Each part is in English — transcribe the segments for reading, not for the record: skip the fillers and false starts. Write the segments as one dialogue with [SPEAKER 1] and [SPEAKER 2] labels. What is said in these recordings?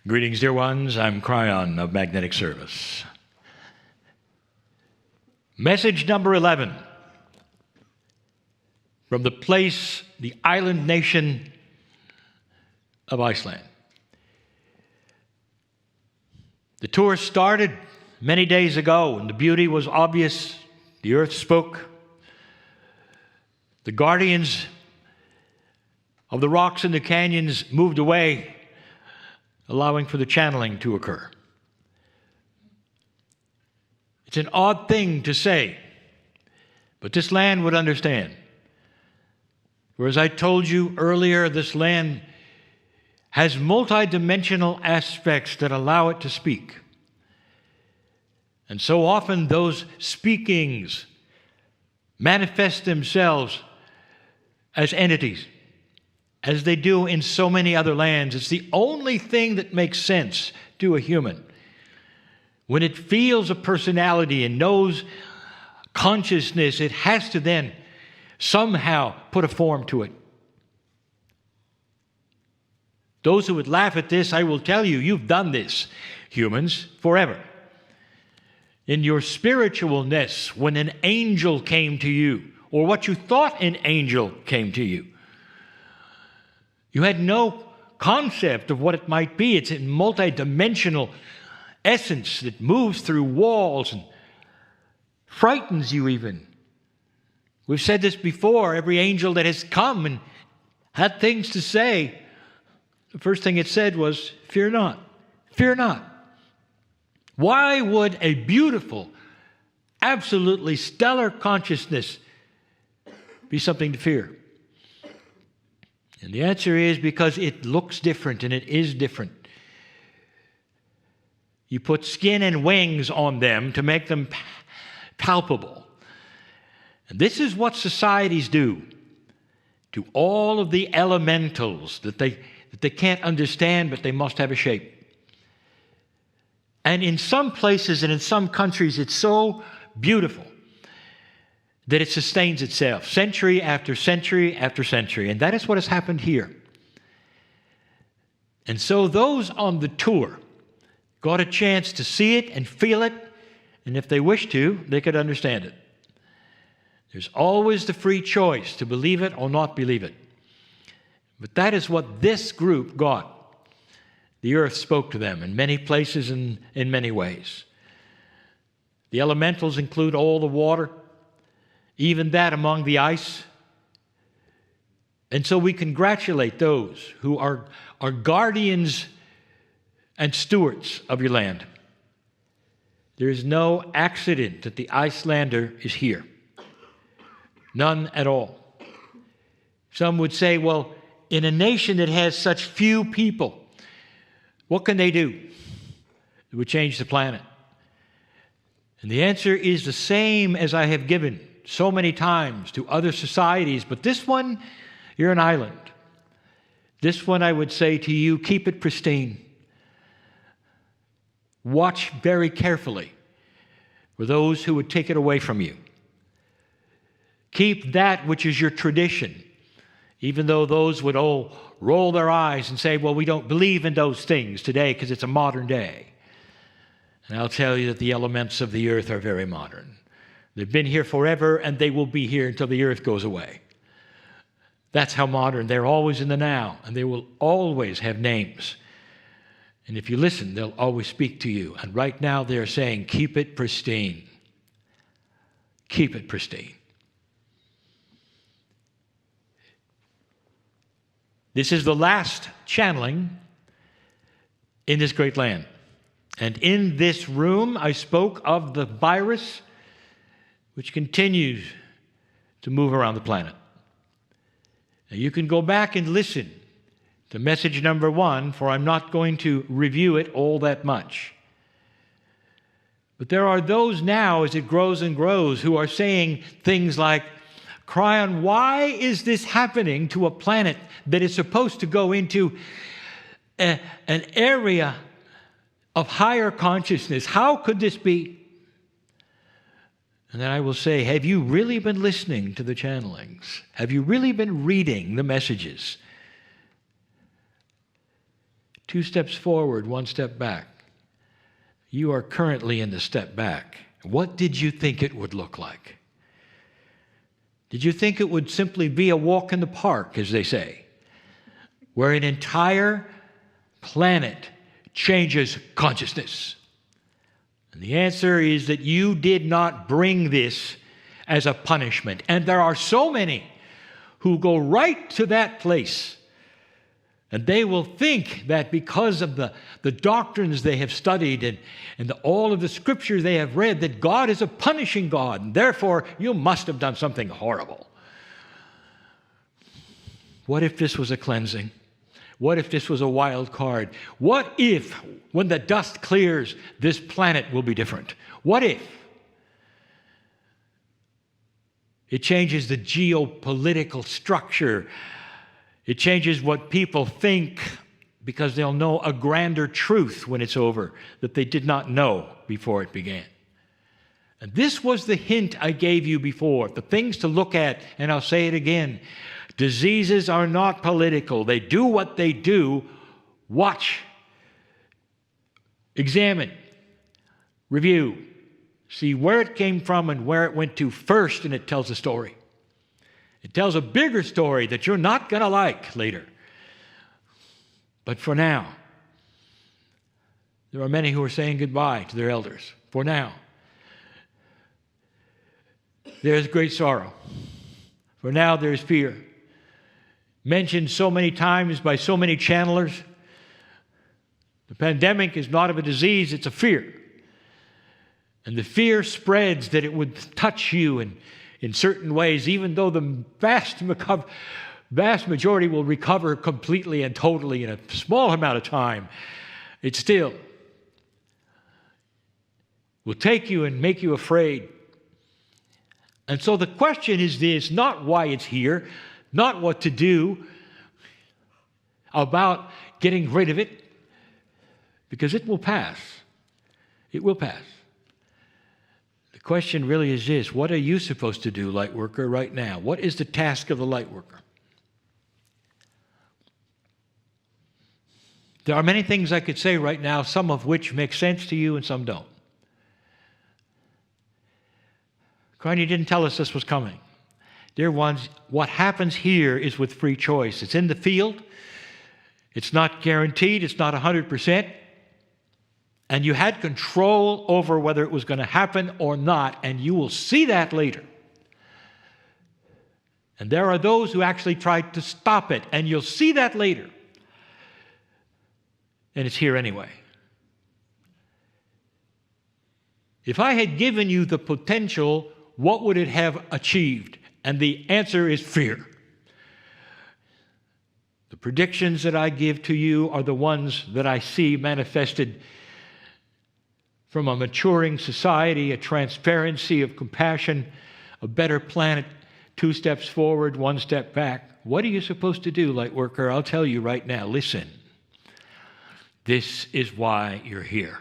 [SPEAKER 1] Greetings, dear ones. I'm Kryon of Magnetic Service. Message number 11 from the island nation of Iceland. The tour started many days ago, and the beauty was obvious. The earth spoke. The guardians of the rocks in the canyons moved away, allowing for the channeling to occur. It's an odd thing to say, but this land would understand. For as I told you earlier, this land has multidimensional aspects that allow it to speak. And so often those speakings manifest themselves as entities, as they do in so many other lands. It's the only thing that makes sense to a human. When it feels a personality and knows consciousness, it has to then somehow put a form to it. Those who would laugh at this, I will tell you, you've done this, humans, forever. In your spiritualness, when an angel came to you, or what you thought an angel came to you, you had no concept of what it might be. It's a multidimensional essence that moves through walls and frightens you even. We've said this before. Every angel that has come and had things to say, the first thing it said was, "Fear not, fear not." Why would a beautiful, absolutely stellar consciousness be something to fear? And the answer is because it looks different, and it is different. You put skin and wings on them to make them palpable. And this is what societies do to all of the elementals that they can't understand, but they must have a shape. And in some places and in some countries, it's so beautiful that it sustains itself century after century after century. And that is what has happened here. And so those on the tour got a chance to see it and feel it, and if they wish to, they could understand it. There's always the free choice to believe it or not believe it. But that is what this group got. The earth spoke to them in many places and in many ways. The elementals include all the water, even that among the ice. And so we congratulate those who are guardians and stewards of your land. There is no accident that the Icelander is here. None at all. Some would say, well, in a nation that has such few people, what can they do? It would change the planet. And the answer is the same as I have given so many times to other societies, but this one, you're an island. This one, I would say to you, keep it pristine. Watch very carefully for those who would take it away from you. Keep that which is your tradition, even though those would all roll their eyes and say, well, we don't believe in those things today because it's a modern day. And I'll tell you that the elements of the earth are very modern. They've been here forever, and they will be here until the earth goes away. That's how modern. They're always in the now, and they will always have names. And if you listen, they'll always speak to you. And right now they're saying, keep it pristine. Keep it pristine. This is the last channeling in this great land. And in this room, I spoke of the virus which continues to move around the planet. Now, you can go back and listen to message number 1, for I'm not going to review it all that much. But there are those now, as it grows and grows, who are saying things like, Kryon, why is this happening to a planet that is supposed to go into an area of higher consciousness? How could this be? And then I will say, have you really been listening to the channelings? Have you really been reading the messages? 2 steps forward, 1 step back. You are currently in the step back. What did you think it would look like? Did you think it would simply be a walk in the park, as they say, where an entire planet changes consciousness? And the answer is that you did not bring this as a punishment. And there are so many who go right to that place. And they will think that because of the doctrines they have studied and all of the scriptures they have read, that God is a punishing God, and therefore you must have done something horrible. What if this was a cleansing? What if this was a wild card? What if, when the dust clears, this planet will be different? What if? It changes the geopolitical structure. It changes what people think, because they'll know a grander truth when it's over that they did not know before it began. And this was the hint I gave you before, the things to look at, and I'll say it again. Diseases are not political. They do what they do. Watch, examine, review, see where it came from and where it went to first, and it tells a story. It tells a bigger story that you're not going to like later. But for now, there are many who are saying goodbye to their elders. For now, there is great sorrow. For now, there is fear. Mentioned so many times by so many channelers, the pandemic is not of a disease, it's a fear. And the fear spreads that it would touch you in certain ways, even though the vast majority will recover completely and totally in a small amount of time. It still will take you and make you afraid. And so the question is this, not why it's here, not what to do about getting rid of it, because it will pass. It will pass. The question really is this: what are you supposed to do, light worker, right now? What is the task of the light worker? There are many things I could say right now, some of which make sense to you and some don't. Kryon didn't tell us this was coming. Dear ones, what happens here is with free choice. It's in the field. It's not guaranteed. It's not 100%. And you had control over whether it was going to happen or not, and you will see that later. And there are those who actually tried to stop it, and you'll see that later. And it's here anyway. If I had given you the potential, what would it have achieved? And the answer is fear. The predictions that I give to you are the ones that I see manifested from a maturing society, a transparency of compassion, a better planet, 2 steps forward, 1 step back. What are you supposed to do, light worker? I'll tell you right now. Listen. This is why you're here.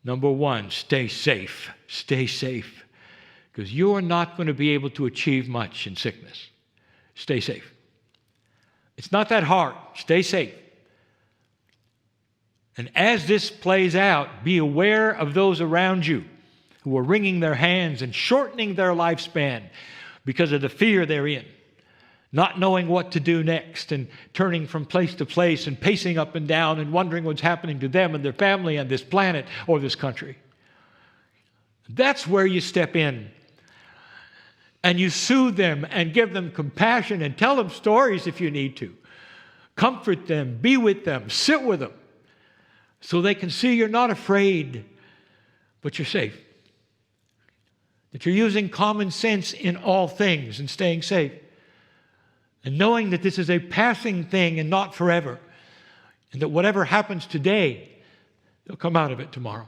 [SPEAKER 1] Number 1, stay safe. Stay safe. Because you're not going to be able to achieve much in sickness. Stay safe. It's not that hard. Stay safe. And as this plays out, be aware of those around you who are wringing their hands and shortening their lifespan because of the fear they're in, not knowing what to do next and turning from place to place and pacing up and down and wondering what's happening to them and their family and this planet or this country. That's where you step in. And you soothe them and give them compassion and tell them stories if you need to. Comfort them, be with them, sit with them, so they can see you're not afraid, but you're safe. That you're using common sense in all things and staying safe. And knowing that this is a passing thing and not forever. And that whatever happens today, they'll come out of it tomorrow.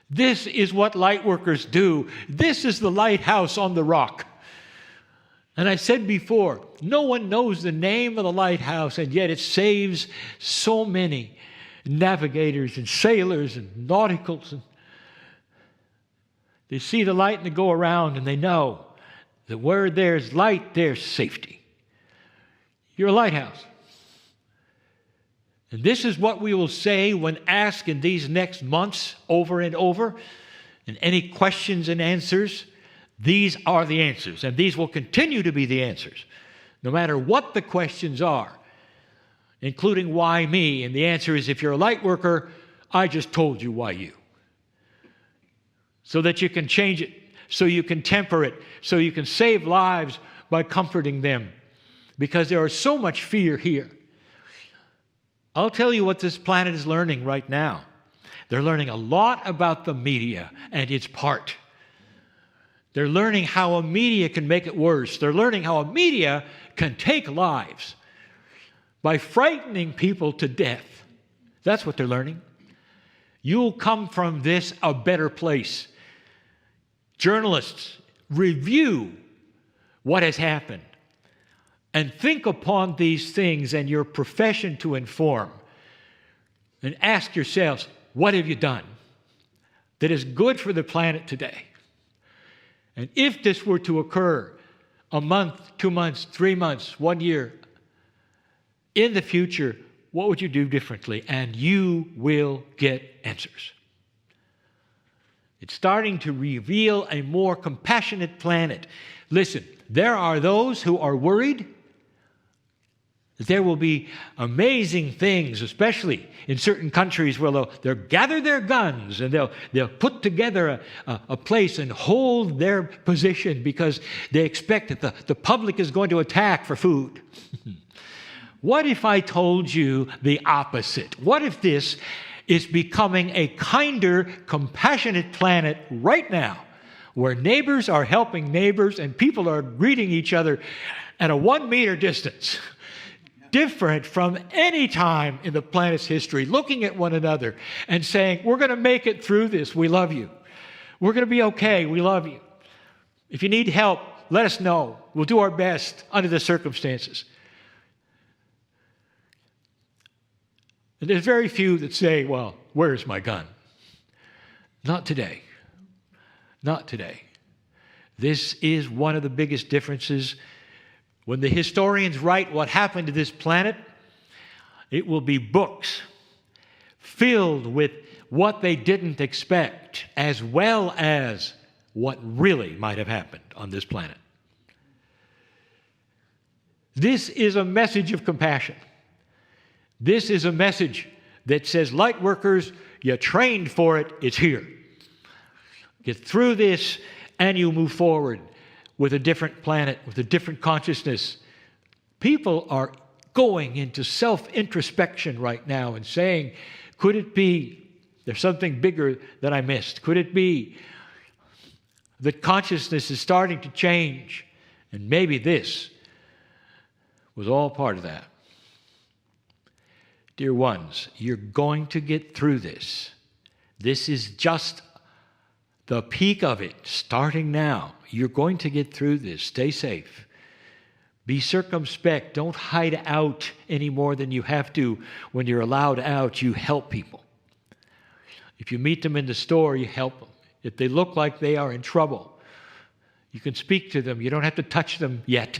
[SPEAKER 1] This is what light workers do. This is the lighthouse on the rock. And I said before, no one knows the name of the lighthouse, and yet it saves so many navigators and sailors and nauticals. And they see the light and they go around and they know that where there's light, there's safety. You're a lighthouse. And this is what we will say when asked in these next months over and over. And any questions and answers, these are the answers. And these will continue to be the answers, no matter what the questions are, including why me. And the answer is, if you're a light worker, I just told you why you. So that you can change it, so you can temper it, so you can save lives by comforting them. Because there is so much fear here. I'll tell you what this planet is learning right now. They're learning a lot about the media and its part. They're learning how a media can make it worse. They're learning how a media can take lives by frightening people to death. That's what they're learning. You'll come from this a better place. Journalists, review what has happened and think upon these things and your profession to inform. And ask yourselves, what have you done that is good for the planet today? And if this were to occur a month, 2 months, 3 months, 1 year, in the future, what would you do differently? And you will get answers. It's starting to reveal a more compassionate planet. Listen, there are those who are worried that there will be amazing things, especially in certain countries where they'll gather their guns and they'll put together a place and hold their position because they expect that the public is going to attack for food. What if I told you the opposite? What if this is becoming a kinder, compassionate planet right now, where neighbors are helping neighbors and people are greeting each other at a 1 meter distance? Different from any time in the planet's history, looking at one another and saying, we're going to make it through this. We love you. We're going to be okay. We love you. If you need help, let us know. We'll do our best under the circumstances. And there's very few that say, well, where's my gun? Not today. Not today. This is one of the biggest differences. When the historians write what happened to this planet, it will be books filled with what they didn't expect, as well as what really might have happened on this planet. This is a message of compassion. This is a message that says, light workers, you trained for it, it's here. Get through this and you move forward with a different planet, with a different consciousness. People are going into self-introspection right now and saying, could it be there's something bigger that I missed? Could it be that consciousness is starting to change? And maybe this was all part of that. Dear ones, you're going to get through this. This is just the peak of it, starting now. You're going to get through this. Stay safe. Be circumspect. Don't hide out any more than you have to. When you're allowed out, you help people. If you meet them in the store, you help them. If they look like they are in trouble, you can speak to them. You don't have to touch them yet.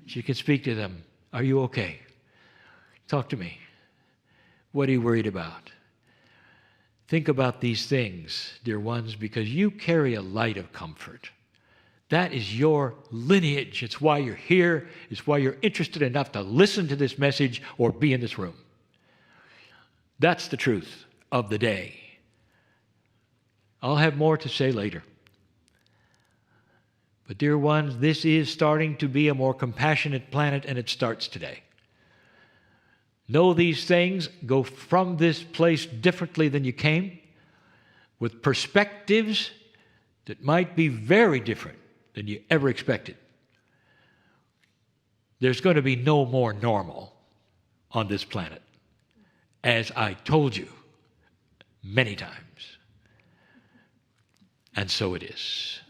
[SPEAKER 1] You can speak to them. Are you okay? Talk to me. What are you worried about? Think about these things, dear ones, because you carry a light of comfort. That is your lineage. It's why you're here. It's why you're interested enough to listen to this message or be in this room. That's the truth of the day. I'll have more to say later. But dear ones, this is starting to be a more compassionate planet, and it starts today. Know these things. Go from this place differently than you came, with perspectives that might be very different than you ever expected. There's going to be no more normal on this planet, as I told you many times. And so it is.